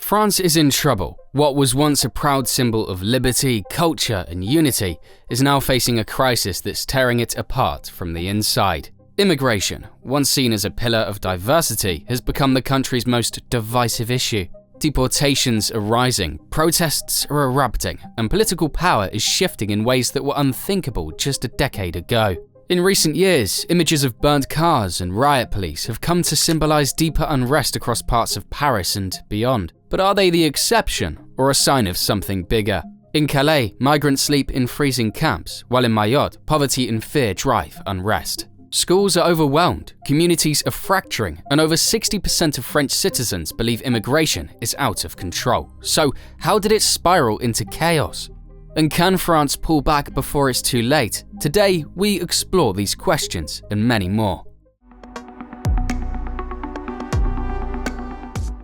France is in trouble. What was once a proud symbol of liberty, culture, and unity is now facing a crisis that's tearing it apart from the inside. Immigration, once seen as a pillar of diversity, has become the country's most divisive issue. Deportations are rising, protests are erupting, and political power is shifting in ways that were unthinkable just a decade ago. In recent years, images of burnt cars and riot police have come to symbolize deeper unrest across parts of Paris and beyond. But are they the exception or a sign of something bigger? In Calais, migrants sleep in freezing camps, while in Mayotte, poverty and fear drive unrest. Schools are overwhelmed, communities are fracturing, and over 60% of French citizens believe immigration is out of control. So, how did it spiral into chaos? And can France pull back before it's too late? Today, we explore these questions and many more.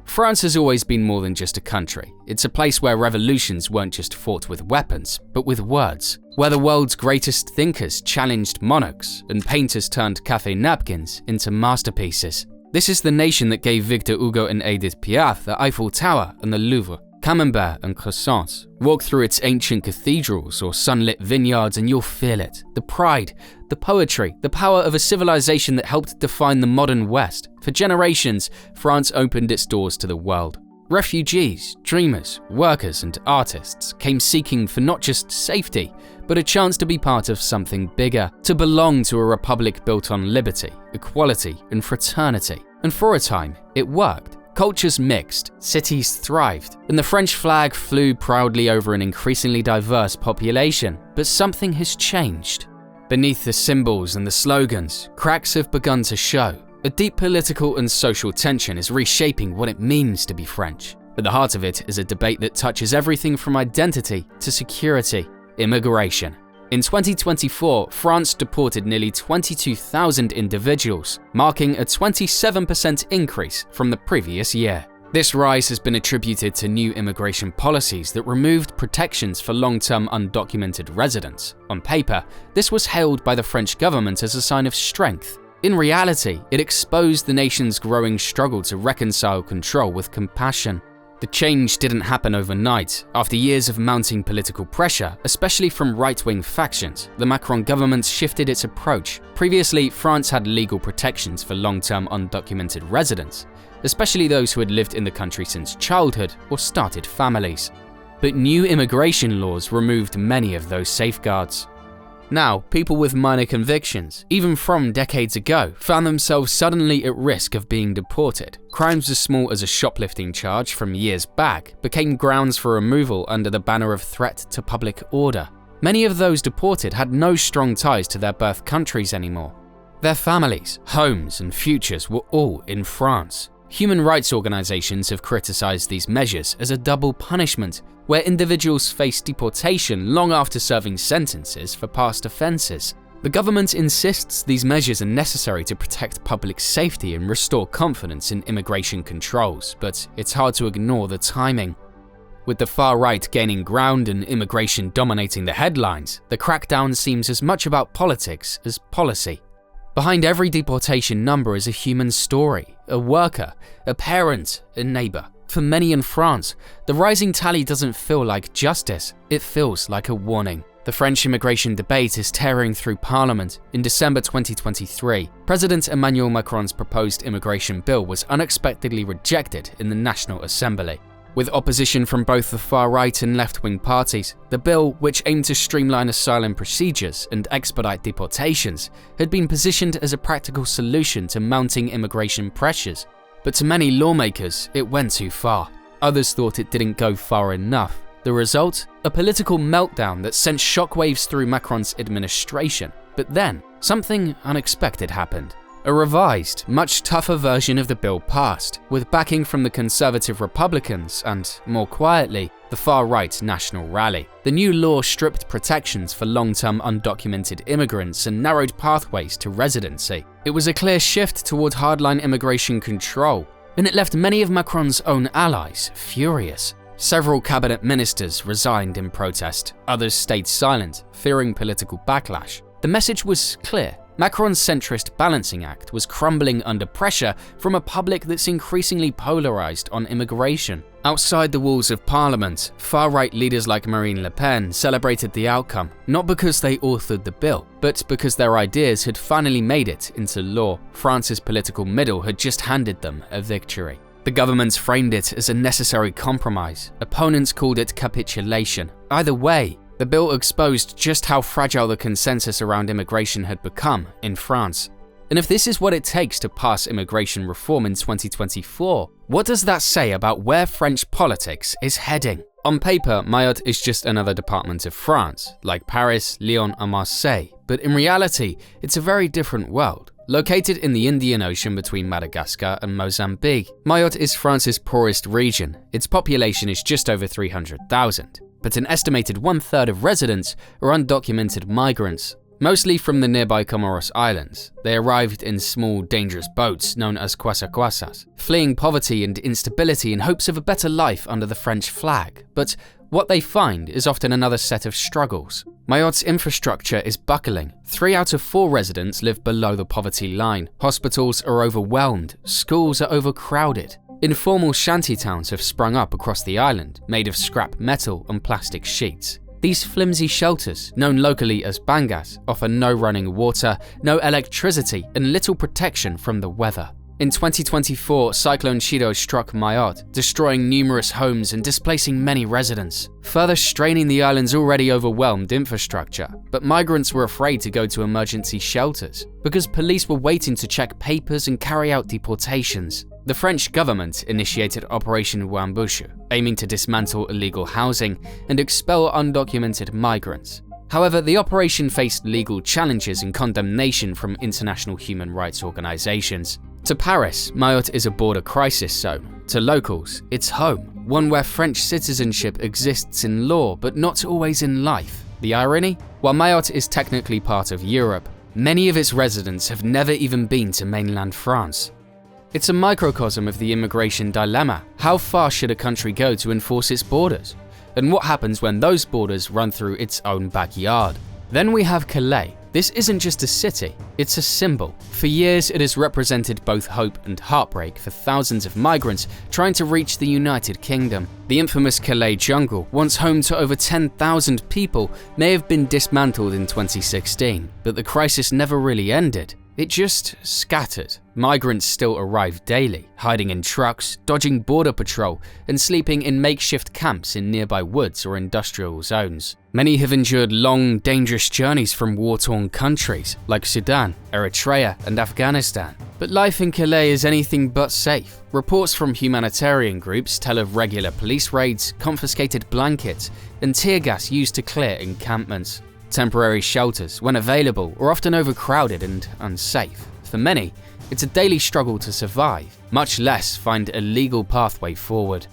France has always been more than just a country. It's a place where revolutions weren't just fought with weapons, but with words. Where the world's greatest thinkers challenged monarchs and painters turned café napkins into masterpieces. This is the nation that gave Victor Hugo and Edith Piaf the Eiffel Tower and the Louvre. Camembert and croissants. Walk through its ancient cathedrals or sunlit vineyards and you'll feel it. The pride, the poetry, the power of a civilization that helped define the modern West. For generations, France opened its doors to the world. Refugees, dreamers, workers, and artists came seeking for not just safety, but a chance to be part of something bigger, to belong to a republic built on liberty, equality, and fraternity. And for a time, it worked. Cultures mixed, cities thrived, and the French flag flew proudly over an increasingly diverse population. But something has changed. Beneath the symbols and the slogans, cracks have begun to show. A deep political and social tension is reshaping what it means to be French. At the heart of it is a debate that touches everything from identity to security: immigration. In 2024, France deported nearly 22,000 individuals, marking a 27% increase from the previous year. This rise has been attributed to new immigration policies that removed protections for long-term undocumented residents. On paper, this was hailed by the French government as a sign of strength. In reality, it exposed the nation's growing struggle to reconcile control with compassion. The change didn't happen overnight. After years of mounting political pressure, especially from right-wing factions, the Macron government shifted its approach. Previously, France had legal protections for long-term undocumented residents, especially those who had lived in the country since childhood or started families. But new immigration laws removed many of those safeguards. Now, people with minor convictions, even from decades ago, found themselves suddenly at risk of being deported. Crimes as small as a shoplifting charge from years back became grounds for removal under the banner of threat to public order. Many of those deported had no strong ties to their birth countries anymore. Their families, homes, and futures were all in France. Human rights organizations have criticized these measures as a double punishment, where individuals face deportation long after serving sentences for past offenses. The government insists these measures are necessary to protect public safety and restore confidence in immigration controls, but it's hard to ignore the timing. With the far right gaining ground and immigration dominating the headlines, the crackdown seems as much about politics as policy. Behind every deportation number is a human story, a worker, a parent, a neighbor. For many in France, the rising tally doesn't feel like justice, it feels like a warning. The French immigration debate is tearing through Parliament. In December 2023, President Emmanuel Macron's proposed immigration bill was unexpectedly rejected in the National Assembly. With opposition from both the far-right and left-wing parties, the bill, which aimed to streamline asylum procedures and expedite deportations, had been positioned as a practical solution to mounting immigration pressures. But to many lawmakers, it went too far. Others thought it didn't go far enough. The result? A political meltdown that sent shockwaves through Macron's administration. But then, something unexpected happened. A revised, much tougher version of the bill passed, with backing from the conservative Republicans and, more quietly, the far-right National Rally. The new law stripped protections for long-term undocumented immigrants and narrowed pathways to residency. It was a clear shift toward hardline immigration control, and it left many of Macron's own allies furious. Several cabinet ministers resigned in protest, others stayed silent, fearing political backlash. The message was clear: Macron's centrist balancing act was crumbling under pressure from a public that's increasingly polarized on immigration. Outside the walls of Parliament, far-right leaders like Marine Le Pen celebrated the outcome, not because they authored the bill, but because their ideas had finally made it into law. France's political middle had just handed them a victory. The government framed it as a necessary compromise. Opponents called it capitulation. Either way, the bill exposed just how fragile the consensus around immigration had become in France. And if this is what it takes to pass immigration reform in 2024, what does that say about where French politics is heading? On paper, Mayotte is just another department of France, like Paris, Lyon, and Marseille, but in reality, it's a very different world. Located in the Indian Ocean between Madagascar and Mozambique, Mayotte is France's poorest region. Its population is just over 300,000, but an estimated 1/3 of residents are undocumented migrants, mostly from the nearby Comoros Islands. They arrived in small, dangerous boats known as kwasa-kwasas, fleeing poverty and instability in hopes of a better life under the French flag. But what they find is often another set of struggles. Mayotte's infrastructure is buckling. 3 out of 4 residents live below the poverty line. Hospitals are overwhelmed. Schools are overcrowded. Informal shanty towns have sprung up across the island, made of scrap metal and plastic sheets. These flimsy shelters, known locally as bangas, offer no running water, no electricity, and little protection from the weather. In 2024, Cyclone Chido struck Mayotte, destroying numerous homes and displacing many residents, further straining the island's already overwhelmed infrastructure. But migrants were afraid to go to emergency shelters because police were waiting to check papers and carry out deportations. The French government initiated Operation Wambushu, aiming to dismantle illegal housing and expel undocumented migrants. However, the operation faced legal challenges and condemnation from international human rights organizations. To Paris, Mayotte is a border crisis zone. To locals, it's home, one where French citizenship exists in law but not always in life. The irony? While Mayotte is technically part of Europe, many of its residents have never even been to mainland France. It's a microcosm of the immigration dilemma. How far should a country go to enforce its borders? And what happens when those borders run through its own backyard? Then we have Calais. This isn't just a city, it's a symbol. For years, it has represented both hope and heartbreak for thousands of migrants trying to reach the United Kingdom. The infamous Calais jungle, once home to over 10,000 people, may have been dismantled in 2016, but the crisis never really ended. It just scattered. Migrants still arrive daily, hiding in trucks, dodging border patrol, and sleeping in makeshift camps in nearby woods or industrial zones. Many have endured long, dangerous journeys from war-torn countries like Sudan, Eritrea, and Afghanistan. But life in Calais is anything but safe. Reports from humanitarian groups tell of regular police raids, confiscated blankets, and tear gas used to clear encampments. Temporary shelters, when available, are often overcrowded and unsafe. For many, it's a daily struggle to survive, much less find a legal pathway forward.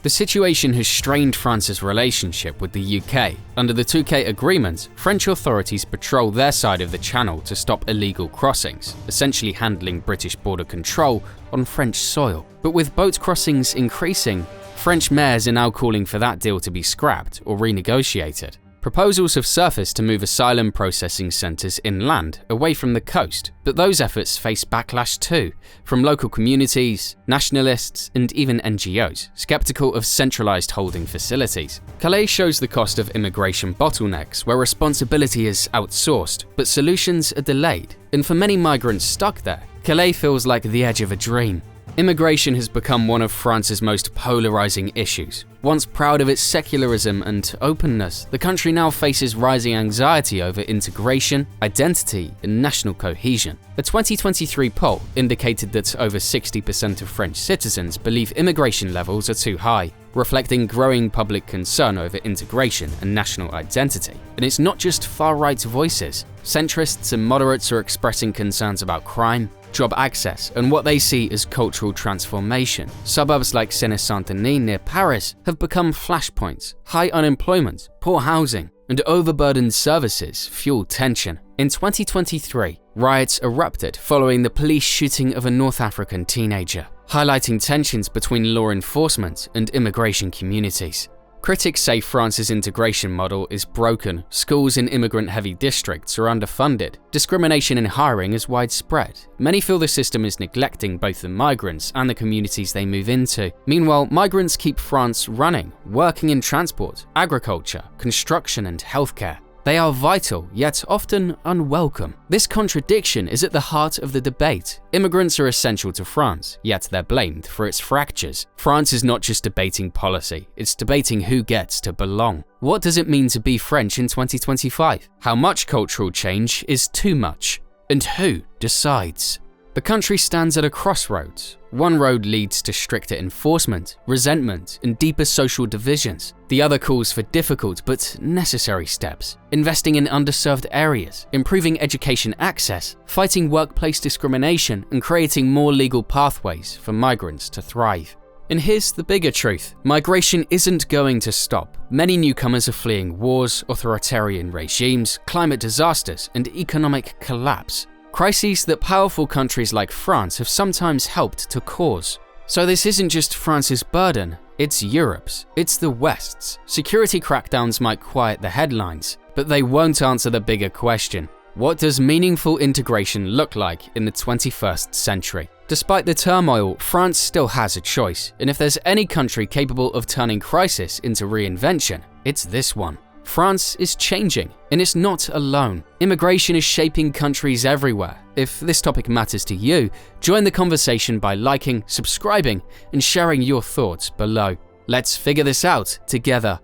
The situation has strained France's relationship with the UK. Under the Touquet Agreement, French authorities patrol their side of the channel to stop illegal crossings, essentially handling British border control on French soil. But with boat crossings increasing, French mayors are now calling for that deal to be scrapped or renegotiated. Proposals have surfaced to move asylum processing centres inland, away from the coast, but those efforts face backlash too, from local communities, nationalists, and even NGOs, sceptical of centralised holding facilities. Calais shows the cost of immigration bottlenecks, where responsibility is outsourced, but solutions are delayed. And for many migrants stuck there, Calais feels like the edge of a dream. Immigration has become one of France's most polarizing issues. Once proud of its secularism and openness, the country now faces rising anxiety over integration, identity, and national cohesion. A 2023 poll indicated that over 60% of French citizens believe immigration levels are too high, reflecting growing public concern over integration and national identity. And it's not just far-right voices. Centrists and moderates are expressing concerns about crime, job access, and what they see as cultural transformation. Suburbs like Seine-Saint-Denis near Paris have become flashpoints. High unemployment, poor housing, and overburdened services fuel tension. In 2023, riots erupted following the police shooting of a North African teenager, highlighting tensions between law enforcement and immigration communities. Critics say France's integration model is broken, schools in immigrant-heavy districts are underfunded, discrimination in hiring is widespread. Many feel the system is neglecting both the migrants and the communities they move into. Meanwhile, migrants keep France running, working in transport, agriculture, construction, and healthcare. They are vital, yet often unwelcome. This contradiction is at the heart of the debate. Immigrants are essential to France, yet they're blamed for its fractures. France is not just debating policy, it's debating who gets to belong. What does it mean to be French in 2025? How much cultural change is too much? And who decides? The country stands at a crossroads. One road leads to stricter enforcement, resentment, and deeper social divisions. The other calls for difficult but necessary steps, investing in underserved areas, improving education access, fighting workplace discrimination, and creating more legal pathways for migrants to thrive. And here's the bigger truth: migration isn't going to stop. Many newcomers are fleeing wars, authoritarian regimes, climate disasters, and economic collapse. Crises that powerful countries like France have sometimes helped to cause. So this isn't just France's burden, it's Europe's, it's the West's. Security crackdowns might quiet the headlines, but they won't answer the bigger question: what does meaningful integration look like in the 21st century? Despite the turmoil, France still has a choice, and if there's any country capable of turning crisis into reinvention, it's this one. France is changing, and it's not alone. Immigration is shaping countries everywhere. If this topic matters to you, join the conversation by liking, subscribing, and sharing your thoughts below. Let's figure this out together.